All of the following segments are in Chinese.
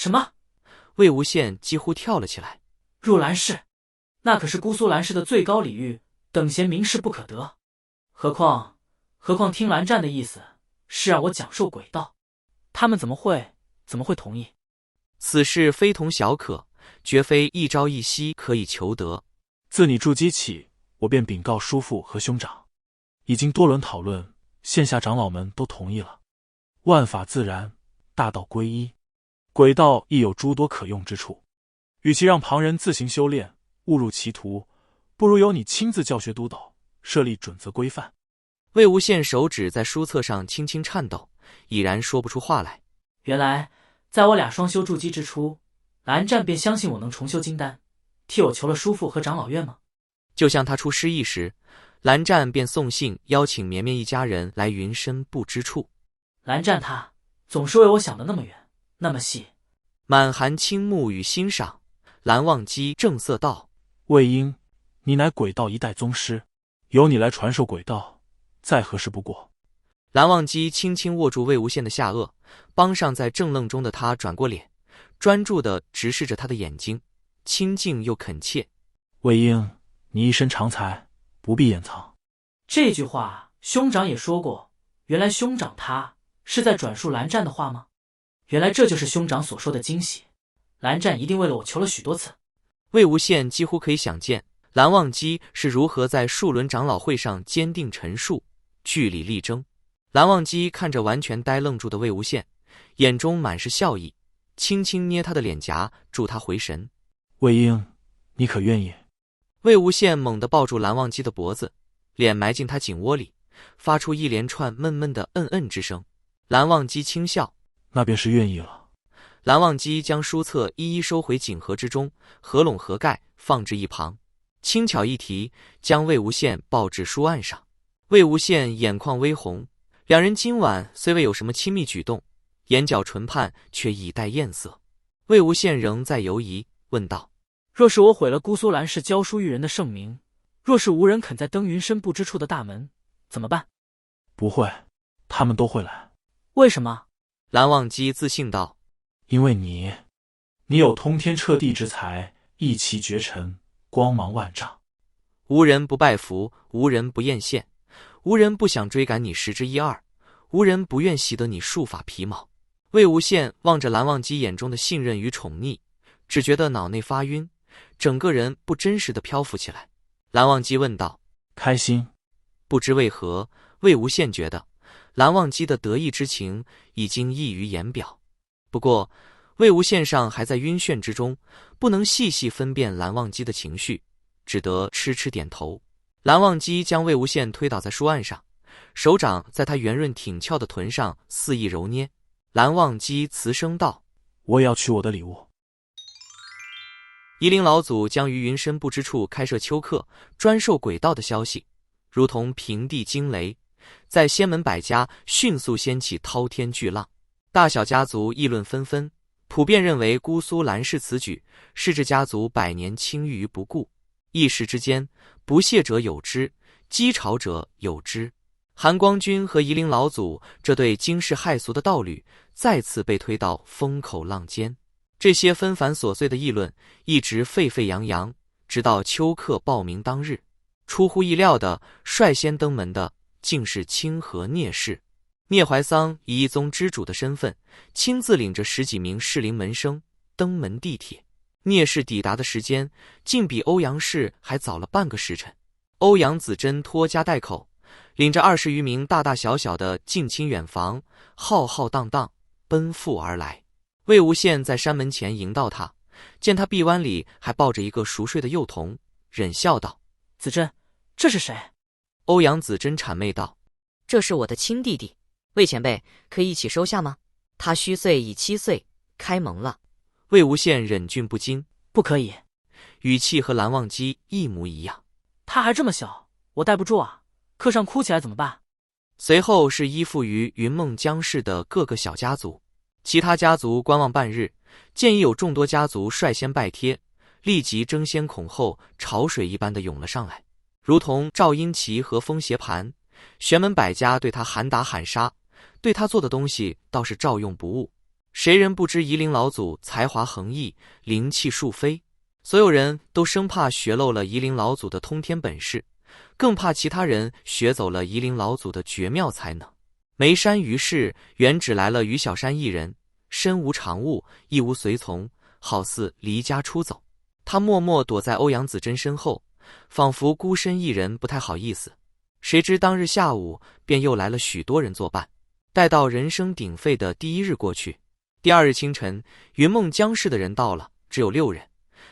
什么？魏无羡几乎跳了起来。入兰氏，那可是姑苏兰氏的最高礼遇，等闲名士不可得。何况听蓝湛的意思是让我讲授鬼道，他们怎么会同意？此事非同小可，绝非一朝一夕可以求得。自你筑基起，我便禀告叔父和兄长，已经多轮讨论，县下长老们都同意了。万法自然，大道归一，鬼道亦有诸多可用之处。与其让旁人自行修炼，误入歧途，不如由你亲自教学督导，设立准则规范。魏无羡手指在书册上轻轻颤抖，已然说不出话来。原来在我俩双修筑基之初，蓝湛便相信我能重修金丹，替我求了叔父和长老院吗？就像他出失忆时，蓝湛便送信邀请绵绵一家人来云深不知处。蓝湛他总是为我想的那么远，那么细。满含倾慕与欣赏，蓝忘机正色道：魏婴，你乃鬼道一代宗师，由你来传授鬼道，再合适不过。蓝忘机轻轻握住魏无羡的下颚，帮上在正愣中的他转过脸，专注地直视着他的眼睛，清静又恳切。魏婴，你一身长才，不必掩藏。这句话兄长也说过，原来兄长他是在转述蓝湛的话吗？原来这就是兄长所说的惊喜，蓝湛一定为了我求了许多次。魏无羡几乎可以想见蓝忘机是如何在数轮长老会上坚定陈述，据理力争。蓝忘机看着完全呆愣住的魏无羡，眼中满是笑意，轻轻捏他的脸颊，助他回神。魏婴，你可愿意？魏无羡猛地抱住蓝忘机的脖子，脸埋进他颈窝里，发出一连串闷闷的嗯嗯之声。蓝忘机轻笑，那便是愿意了。蓝忘机将书册一一收回锦盒之中，合拢盒盖放置一旁，轻巧一提，将魏无羡抱至书案上。魏无羡眼眶微红，两人今晚虽未有什么亲密举动，眼角唇畔却已带艳色。魏无羡仍在犹疑，问道：若是我毁了姑苏兰氏教书育人的盛名，若是无人肯再登云深不知处的大门，怎么办？不会，他们都会来。为什么？蓝忘机自信道：因为你有通天彻地之才，一骑绝尘，光芒万丈。无人不拜服，无人不艳羡，无人不想追赶你十之一二，无人不愿习得你术法皮毛。魏无羡望着蓝忘机眼中的信任与宠溺，只觉得脑内发晕，整个人不真实的漂浮起来。蓝忘机问道：开心？不知为何，魏无羡觉得蓝忘机的得意之情已经溢于言表。不过魏无羡尚还在晕眩之中，不能细细分辨蓝忘机的情绪，只得痴痴点头。蓝忘机将魏无羡推倒在书案上，手掌在他圆润挺翘的臀上肆意揉捏。蓝忘机慈声道：我也要取我的礼物。夷陵老祖将于云深不知处开设丘课，专授鬼道的消息，如同平地惊雷，在仙门百家迅速掀起滔天巨浪。大小家族议论纷纷，普遍认为姑苏蓝氏此举是置家族百年清誉于不顾。一时之间，不屑者有之，讥嘲者有之。韩光君和夷陵老祖这对惊世骇俗的道侣再次被推到风口浪尖。这些纷繁琐碎的议论一直沸沸扬扬，直到丘课报名当日。出乎意料的，率先登门的竟是清河聂氏。聂怀桑以一宗之主的身份，亲自领着10几名适龄门生登门地铁。聂氏抵达的时间竟比欧阳氏还早了半个时辰。欧阳子珍拖家带口，领着20余名大大小小的近亲远房，浩浩荡荡奔赴而来。魏无羡在山门前迎到他，见他臂弯里还抱着一个熟睡的幼童，忍笑道：子珍，这是谁？欧阳子珍谄媚道：这是我的亲弟弟，魏前辈可以一起收下吗？他虚岁已7岁，开蒙了。魏无羡忍俊不禁，不可以。语气和蓝忘机一模一样。他还这么小，我带不住啊，课上哭起来怎么办？随后是依附于云梦江氏的各个小家族，其他家族观望半日，见已有众多家族率先拜帖，立即争先恐后，潮水一般的涌了上来，如同赵英奇和风邪盘。玄门百家对他喊打喊杀，对他做的东西倒是照用不误。谁人不知夷陵老祖才华横溢，灵气数飞？所有人都生怕学漏了夷陵老祖的通天本事，更怕其他人学走了夷陵老祖的绝妙才能。眉山于是原只来了于小山一人，身无长物，亦无随从，好似离家出走。他默默躲在欧阳子珍身后，仿佛孤身一人，不太好意思。谁知当日下午便又来了许多人作伴。待到人声鼎沸的第一日过去，第二日清晨，云梦江氏的人到了，只有6人，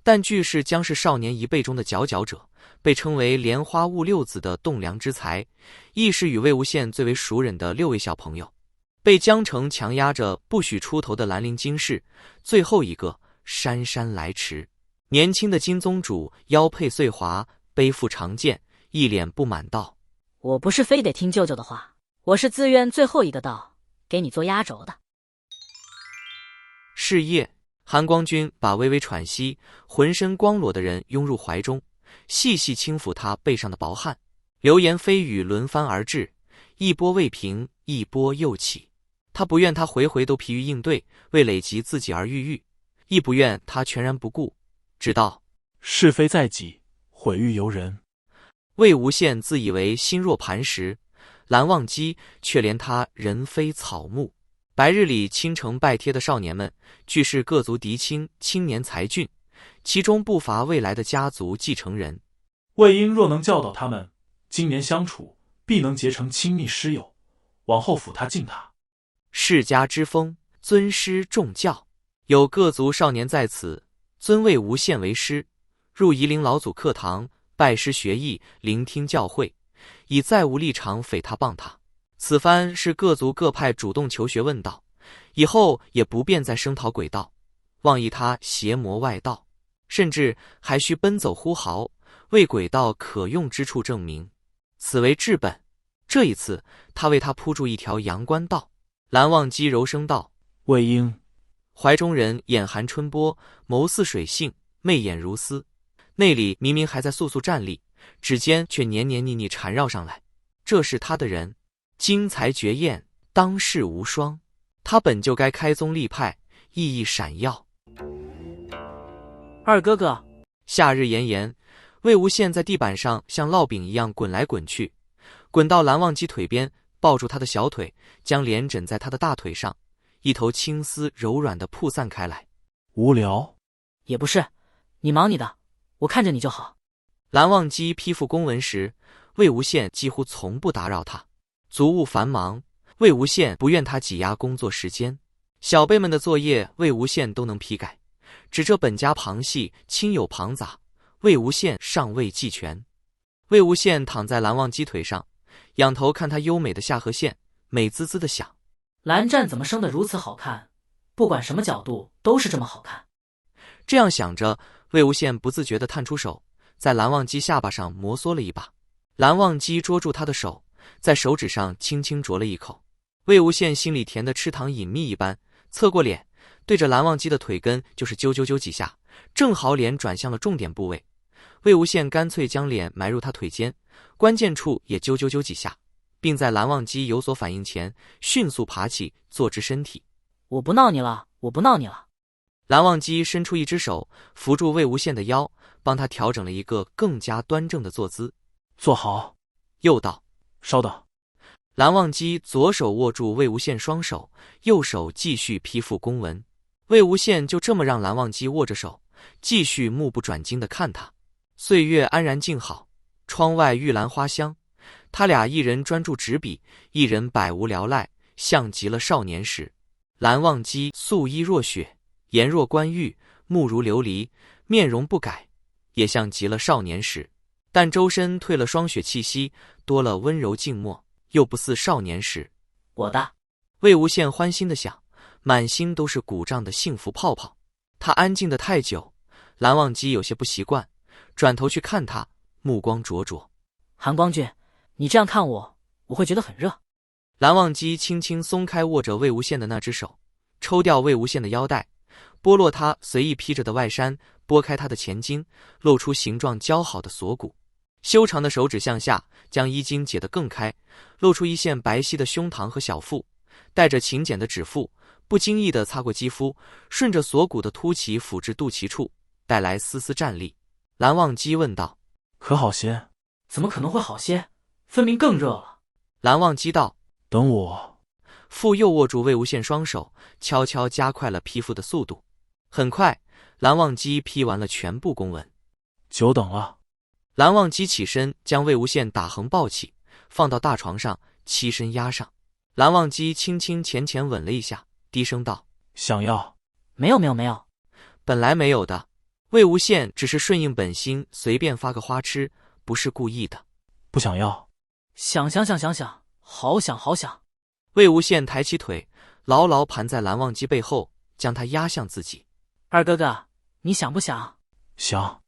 但俱是江氏少年一辈中的佼佼者，被称为莲花坞6子的栋梁之才，亦是与魏无羡最为熟稔的6位小朋友。被江城强压着不许出头的兰陵金氏，最后一个姗姗来迟。年轻的金宗主腰佩碎华，背负长剑，一脸不满道：我不是非得听舅舅的话，我是自愿最后一个到，给你做压轴的。是夜，韩光君把微微喘息、浑身光裸的人拥入怀中，细细轻抚他背上的薄汗。流言蜚语轮番而至，一波未平，一波又起。他不愿他回回都疲于应对，为累及自己而郁郁，亦不愿他全然不顾，只道：是非在己，毁誉由人。魏无羡自以为心若磐石，蓝忘机却怜他人非草木。白日里倾城拜帖的少年们，俱是各族嫡亲，青年才俊，其中不乏未来的家族继承人。魏婴若能教导他们，今年相处，必能结成亲密师友，往后辅他敬他。世家之风，尊师重教，有各族少年在此，尊魏无羡为师，入夷陵老祖课堂，拜师学艺，聆听教诲，已再无立场诽他谤他。此番是各族各派主动求学问道，以后也不便再声讨鬼道，妄议他邪魔外道，甚至还需奔走呼号，为鬼道可用之处证明，此为治本。这一次他为他铺筑一条阳关道。蓝忘机柔声道：魏婴。怀中人眼含春波，眸似水杏，媚眼如丝，内里明明还在簌簌站立，指尖却黏黏腻腻缠绕上来。这是他的人，精才绝艳，当世无双。他本就该开宗立派，熠熠闪耀。二哥哥，夏日炎炎，魏无羡在地板上像烙饼一样滚来滚去，滚到蓝忘机腿边，抱住他的小腿，将脸枕在他的大腿上，一头青丝柔软地铺散开来。无聊？也不是，你忙你的，我看着你就好。蓝忘机批复公文时，魏无羡几乎从不打扰他。族务繁忙，魏无羡不愿他挤压工作时间。小辈们的作业，魏无羡都能批改，只这本家旁系亲友旁杂，魏无羡尚未记全。魏无羡躺在蓝忘机腿上，仰头看他优美的下颌线，美滋滋地想：蓝湛怎么生得如此好看？不管什么角度都是这么好看。这样想着，魏无羡不自觉地探出手，在蓝忘机下巴上摩挲了一把。蓝忘机捉住他的手，在手指上轻轻啄了一口。魏无羡心里甜得吃糖隐秘一般，侧过脸，对着蓝忘机的腿根就是啾啾啾几下，正好脸转向了重点部位。魏无羡干脆将脸埋入他腿间，关键处也啾啾啾几下，并在蓝忘机有所反应前，迅速爬起，坐直身体。我不闹你了，我不闹你了。蓝忘机伸出一只手，扶住魏无羡的腰，帮他调整了一个更加端正的坐姿。坐好。又道：稍等。蓝忘机左手握住魏无羡双手，右手继续批复公文。魏无羡就这么让蓝忘机握着手，继续目不转睛地看他。岁月安然静好，窗外玉兰花香，他俩一人专注纸笔，一人百无聊赖，像极了少年时。蓝忘机素衣若雪，颜若冠玉，目如琉璃，面容不改，也像极了少年时，但周身褪了霜雪气息，多了温柔静默，又不似少年时。我的。魏无羡欢欣地想，满心都是鼓胀的幸福泡泡。他安静得太久，蓝忘机有些不习惯，转头去看他，目光灼灼。韩光俊，你这样看我，我会觉得很热。蓝忘机轻轻松开握着魏无羡的那只手，抽掉魏无羡的腰带，剥落他随意披着的外衫，拨开他的前襟，露出形状姣好的锁骨。修长的手指向下，将衣襟解得更开，露出一线白皙的胸膛和小腹，带着勤俭的指腹，不经意地擦过肌肤，顺着锁骨的凸起抚至肚脐处，带来丝丝战栗。蓝忘机问道：“可好些？”“怎么可能会好些？分明更热了。”蓝忘机道：“等我。”复又握住魏无羡双手，悄悄加快了批复的速度。很快，蓝忘机批完了全部公文。久等了。蓝忘机起身，将魏无羡打横抱起，放到大床上，栖身压上。蓝忘机轻轻浅浅吻了一下，低声道：“想要？”“没有没有没有。”“本来没有的。”魏无羡只是顺应本心，随便发个花痴，不是故意的。“不想要？”“想，好想好想。”魏无羡抬起腿，牢牢盘在蓝忘机背后，将他压向自己。“二哥哥，你想不想？”“想。”